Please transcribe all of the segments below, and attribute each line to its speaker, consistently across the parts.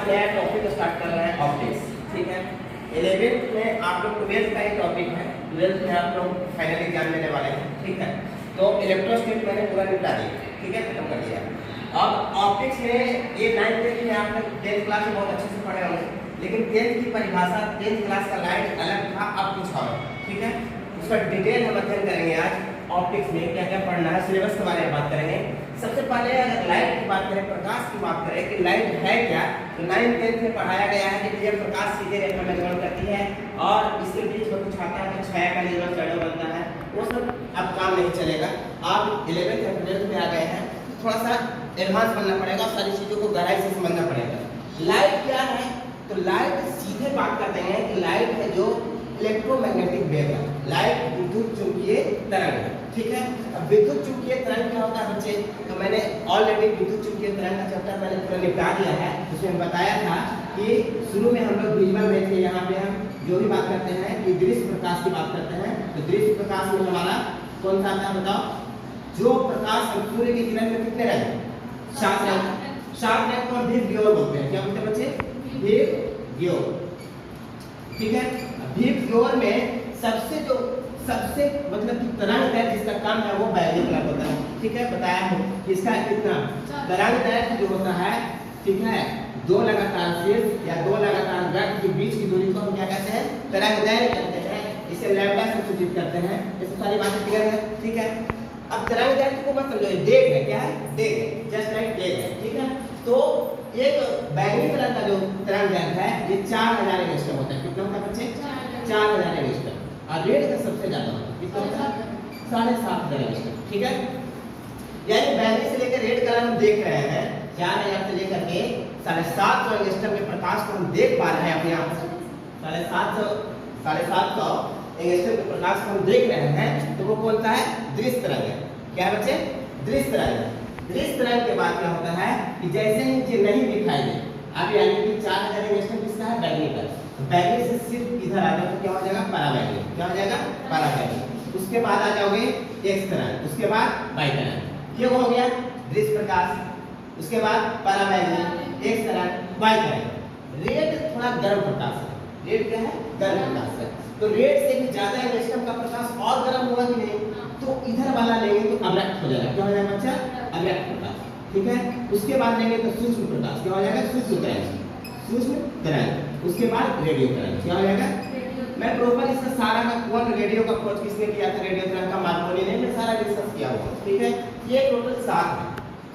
Speaker 1: नया topic start कर रहे हैं ऑप्टिक्स, ठीक है। 11th में आप लोग 12th का ही टॉपिक है, 12th में आप लोग फाइनल एग्जाम देने वाले हैं, ठीक है। तो इलेक्ट्रोस्टैटिक मैंने पूरा निपटा दिया, ठीक है, खत्म कर दिया। अब ऑप्टिक्स में ये 9th 10th में आप लोग 10th क्लास में बहुत अच्छे से पढ़े होंगे, लेकिन 10th की परिभाषा 10th क्लास का लाइट अलग था, अब कुछ और, ठीक है। उसका डिटेल हम अध्ययन करेंगे आज। ऑप्टिक्स में क्या क्या पढ़ना है, सिलेबस के बारे में बात करेंगे। सबसे पहले अगर लाइट की बात करें, प्रकाश की बात करें कि लाइट है क्या, तो 9th 10th में पढ़ाया गया है कि भैया प्रकाश सीधे रेखा में गमन करती है और इसके बीच में कुछ आता है तो छाया का निर्माण शैडो बनता है, वो सब अब काम नहीं चलेगा। आप 11th या 12th में आ गए हैं, थोड़ा सा एडवांस बनना पड़ेगा, सारी चीज़ों को गहराई से समझना पड़ेगा। लाइट क्या है, तो लाइट सीधे बात करते हैं कि लाइट है जो इलेक्ट्रोमैग्नेटिक वेव है, लाइट विद्युत चुंबकीय तरंग है, ठीक है। अब विद्युत चुंबकीय तरंग क्या होता है बच्चे, तो मैंने ऑलरेडी विद्युत चुंबकीय तरंग का चैप्टर मैंने पूरा निपटा दिया है। उसमें बताया था कि शुरू में हम लोग विजुअल में थे, यहाँ पे हम जो भी बात करते हैं कि दृश्य प्रकाश की बात करते हैं, तो दृश्य प्रकाश में हमारा कौन सा आता है बताओ, जो प्रकाश सूर्य की किरण में कितने रंग, 7 रंग, 7 रंग को दीप्त बोलते हैं। क्या बोलते हैं बच्चे, दीप्त, ठीक है। दीप्त में सबसे मतलब कि तरंग दैर्घ्य जिसका काम है वो बैगनी कलर होता है, ठीक है, बताया हूँ। इसका कितना तरंग दैर्घ्य जो होता है, ठीक है, 2 लगातार शीर्ष या 2 लगातार वृत्त के बीच की दूरी को हम क्या कहते हैं, तरंग दैर्घ्य कहते हैं। इसे लैम्बडा से सूचित करते हैं। ये सारी बातें क्लियर है, ठीक है। अब तरंग दैर्घ्य को मत समझो, देख है, क्या है, देख है, जस्ट लाइक देख है, ठीक है। तो एक बैगनी कलर का जो तरंग दैर्घ्य है ये 4000 एंगस्ट्रॉम होता है। कितना होता है बच्चे, 4000 एंगस्ट्रॉम। और रेड का सबसे ज्यादा होता है, कितना होता है, 7500 एंगस्ट्रॉम, ठीक है। यानी बैगनी से लेकर रेड कलर हम देख रहे हैं, 4000 से लेकर के 750 एंगस्ट्रॉम के प्रकाश को हम देख पा रहे हैं अपनी आंखों से। 750 एंगस्ट्रॉम के प्रकाश को हम देख रहे हैं, तो वो कौन सा है, दृश्य तरंग है। क्या है बच्चे, दृश्य तरंग है। दृश्य तरंग के बाद क्या होता है कि जैसे ही ये नहीं दिखाई दे, अब यानी कि 4000 एंगस्ट्रॉम किसका है, बैगनी का, तो बैगनी से सिर्फ इधर आ जाओ तो क्या हो जाएगा, पराबैंगनी। क्या हो जाएगा, पराबैंगनी। उसके बाद आ जाओगे एक्स तरंग, उसके बाद वाई तरंग, ये हो गया दृश्य प्रकाश। उसके बाद पराबैंगनी, एक्स तरंग, वाई तरंग। रेड थोड़ा गर्म प्रकाश है, रेड क्या है, गर्म प्रकाश है। तो रेड से भी ज्यादा एंगस्ट्रॉम का प्रकाश और गर्म होगा कि नहीं, तो इधर वाला लेंगे तो अवरक्त हो जाएगा। क्या हो जाएगा बच्चा, अवरक्त प्रकाश, ठीक है। उसके बाद लेंगे तो सूक्ष्म प्रकाश, क्या हो जाएगा, सूक्ष्म तरंग, सूक्ष्म तरंग। उसके बाद रेडियो तरंग, क्या हो जाएगा। मैं प्रॉपर इसका सारा का कौन रेडियो का खोज किसने किया था, रेडियो तरंग का मार्कोनी ने, मैं सारा डिस्कस किया हुआ, ठीक है। ये टोटल 7 है,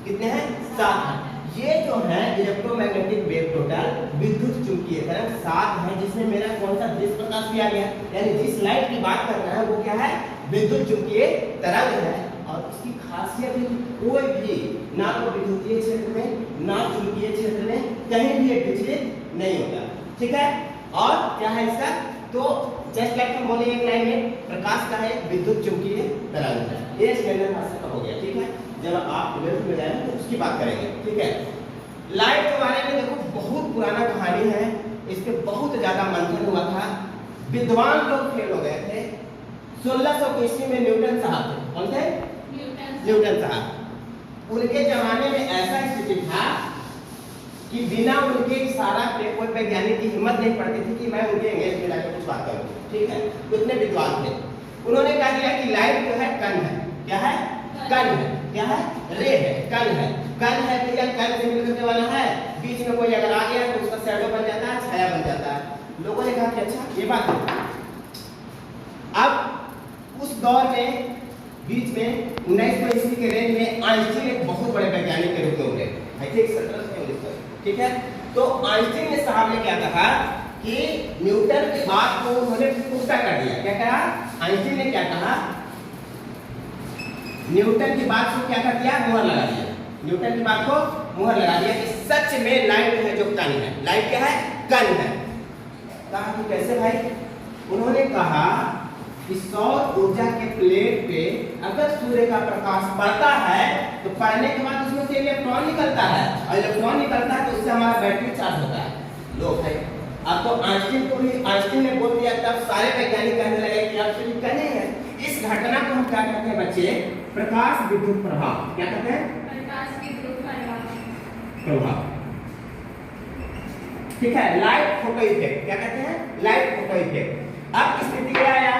Speaker 1: कितने हैं, 7 है। ये जो है इलेक्ट्रोमैग्नेटिक वेव टोटल विद्युत चुंबकीय तरंग 7 है, जिसमें मेरा कौन सा दृश्य प्रकाश भी आ गया, यानी जिस लाइट की बात कर रहे हैं वो क्या है, विद्युत चुंबकीय तरंग है। और उसकी खासियत है कि कोई भी ना तो विद्युतीय क्षेत्र में ना चुंबकीय क्षेत्र में कहीं भी विचलित नहीं होता, ठीक है। और क्या है इसका, तो जस्ट लाइक हम बोले एक लाइन में प्रकाश का है विद्युत चुंबकीय तरंग है। ये स्टैंडर्ड भाषा का हो गया, ठीक है। जब आप 12th में जाएंगे तो उसकी बात करेंगे, ठीक है। लाइट के बारे में देखो बहुत पुराना कहानी है, इसके बहुत ज्यादा मंथन हुआ था, विद्वान लोग फेल हो गए थे। 1600 ईस्वी में न्यूटन साहब थे, कौन थे, न्यूटन साहब। उनके जमाने में ऐसा स्थिति था कि बिना उनके इशारा पे कोई वैज्ञानिक की हिम्मत नहीं पड़ती थी कि मैं उनके एंगेज में जाकर कुछ बात करूं, ठीक है। उतने विद्वान थे। उन्होंने कहा दिया कि लाइट जो है कण है, क्या है, कण है, क्या है, रे है, कण है। कण है भैया, कण से मिल करने वाला है, बीच में कोई अगर आ गया तो उसका शैडो बन जाता है, छाया बन जाता है। लोगों ने कहा कि अच्छा ये बात है। अब उस दौर में बीच में 1900 ईस्वी के रेंज में आइंस्टीन एक बहुत बड़े वैज्ञानिक के रूप में उभरे, आई थिंक 1719, ठीक है। तो आइंस्टीन ने साहब ने क्या कहा कि न्यूटन की बात को उन्होंने पुख्ता कर दिया। क्या कहा, आइंस्टीन ने क्या कहा, न्यूटन की बात को क्या कर दिया, मुहर लगा दिया। न्यूटन की बात को मुहर लगा दिया कि सच में लाइट है जो कण है, लाइट क्या है, कण है। कहा कि कैसे भाई, उन्होंने कहा कि सौर ऊर्जा के प्लेट पे अगर सूर्य का प्रकाश पड़ता है तो पड़ने के बाद उसमें से इलेक्ट्रॉन निकलता है, और इलेक्ट्रॉन निकलता है तो उससे हमारा बैटरी चार्ज होता है। लो भाई, अब तो आइंस्टीन को भी आइंस्टीन ने बोल दिया, तब सारे वैज्ञानिक कहने लगे कि आप सिर्फ कहने हैं। इस घटना को हम क्या कहते हैं बच्चे, प्रकाश विद्युत प्रभाव। क्या कहते हैं, प्रकाश विद्युत प्रभाव। ठीक है, लाइट फोटो इफेक्ट, क्या कहते हैं, लाइट फोटो इफेक्ट। अब स्थिति क्या आया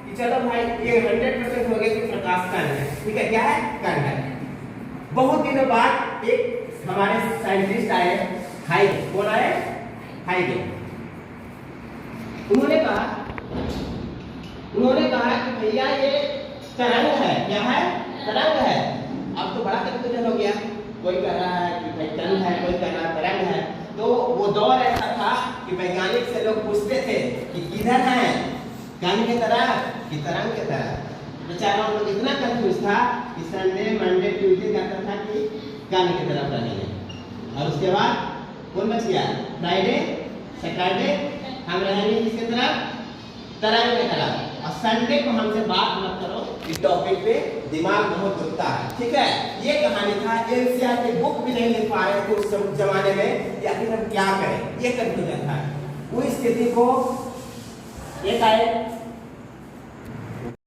Speaker 1: कि चलो भाई ये 100% हो गया कि प्रकाश कण है, ठीक है, क्या है, कण है। बहुत दिनों बाद एक हमारे साइंटिस्ट आए, हाइगे, कौन आए, हाइगे। उन्होंने कहा कि भैया ये तरंग है, क्या है, तरंग है। अब तो बड़ा कंफ्यूजन हो गया, कोई कह रहा है कि भाई तरंग है, कोई कह रहा है तरंग है। तो वो दौर ऐसा था कि वैज्ञानिक से लोग पूछते थे कि किधर है, कण की तरह कि तरंग की तरह। बेचारा लोग इतना कंफ्यूज था कि संडे मंडे ट्यूसडे कहता था कि कण की तरफ रहेंगे, और उसके बाद कौन बच गया, फ्राइडे सैटरडे हम रहेंगे किसकी तरफ, तरंग की तरफ। और संडे को हमसे बात मत करो इस टॉपिक पे, दिमाग बहुत दुखता है, ठीक है। ये कहानी था, एनसीईआरटी की बुक भी नहीं लिख पा रहे थे उस जमाने में, या फिर हम क्या करें, ये कंफ्यूजन था। वो स्थिति को एक आए